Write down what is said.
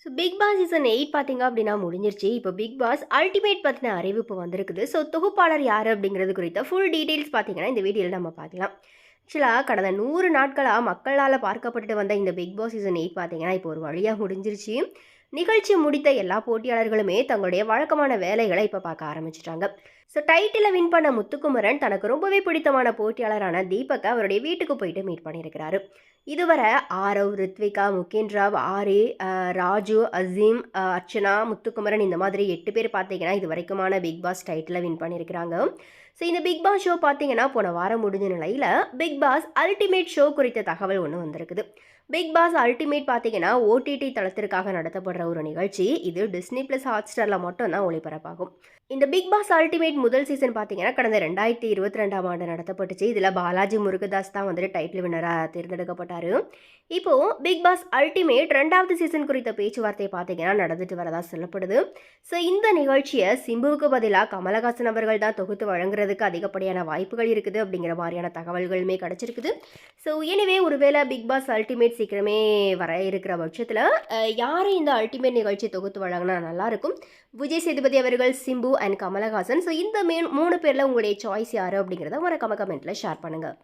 Big Boss season 8 பார்த்தீங்க அப்படின்னா முடிஞ்சிருச்சு. இப்போ பிக் பாஸ் அல்டிமேட் பத்தின அறிவிப்பு வந்திருக்குது. தொகுப்பாளர் யாரு அப்படிங்கிறது குறித்த ஃபுல் டீட்டெயில்ஸ் பார்த்தீங்கன்னா, இந்த வீடியோல நம்ம பார்க்கலாம். ஆக்சுவலா கடந்த 100 நாட்களா மக்களால பார்க்கப்பட்டுட்டு வந்த இந்த பிக் பாஸ் சீசன் 8 பார்த்தீங்கன்னா, இப்போ ஒரு வழியா முடிஞ்சிருச்சு. நிகழ்ச்சி முடித்த எல்லா போட்டியாளர்களுமே தங்களுடைய வழக்கமான வேலைகளை இப்போ பார்க்க ஆரம்பிச்சுட்டாங்க. டைட்டில வின் பண்ண முத்துக்குமரன் தனக்கு ரொம்பவே பிடித்தமான போட்டியாளரான தீபக்க அவருடைய வீட்டுக்கு போயிட்டு மீட் பண்ணியிருக்கிறாரு. இதுவரை ஆரவ், ரித்விகா, முகேன் ராவ், ஆரி, ராஜு, அசீம், அர்ச்சனா, முத்துக்குமரன் இந்த மாதிரி 8 பேர் பார்த்தீங்கன்னா இது வரைக்குமான பிக் பாஸ் டைட்டிலை வின் பண்ணியிருக்கிறாங்க. இந்த பிக் பாஸ் ஷோ பார்த்தீங்கன்னா போன வாரம் முடிஞ்ச நிலையில் பிக் பாஸ் அல்டிமேட் ஷோ குறித்த தகவல் ஒன்று வந்திருக்குது. பிக் பாஸ் அல்டிமேட் பார்த்தீங்கன்னா ஓடிடி தளத்திற்காக நடத்தப்படுற ஒரு நிகழ்ச்சி. இது டிஸ்னி பிளஸ் ஹாட்ஸ்டாரில் மட்டும் தான் ஒளிபரப்பாகும். இந்த பிக் பாஸ் அல்டிமேட் முதல் சீசன் பார்த்தீங்கன்னா கடந்த 2022ஆம் ஆண்டு நடத்தப்பட்டுச்சு. இதில் பாலாஜி முருகதாஸ் தான் வந்துட்டு டைட்டில் வின்னராக தேர்ந்தெடுக்கப்பட்டார். இப்போ பிக் பாஸ் அல்டிமேட் 2வது சீசன் குறித்த பேச்சுவார்த்தை பார்த்தீங்கன்னா நடந்துட்டு வரதா சொல்லப்படுது. இந்த நிகழ்ச்சியை சிம்புவுக்கு பதிலாக கமலஹாசன் அவர்கள் தான் தொகுத்து வழங்குறதுக்கு அதிகப்படியான வாய்ப்புகள் இருக்குது அப்படிங்கிற மாதிரியான தகவல்களுமே கிடைச்சிருக்குது. எனிவே ஒருவேளை பிக் பாஸ் அல்டிமேட் சீக்கிரமே வர இருக்கிற பட்சத்தில் யார் இந்த அல்டிமேட் நிகழ்ச்சி தொகுத்து வழங்கினா நல்லாயிருக்கும்? விஜய் சேதுபதி அவர்கள், சிம்பு அண்ட் கமலஹாசன். இந்த 3 பேரில் உங்களுடைய சாய்ஸ் யார் அப்படிங்கிறத மறக்காம கமெண்ட்டில் ஷேர் பண்ணுங்கள்.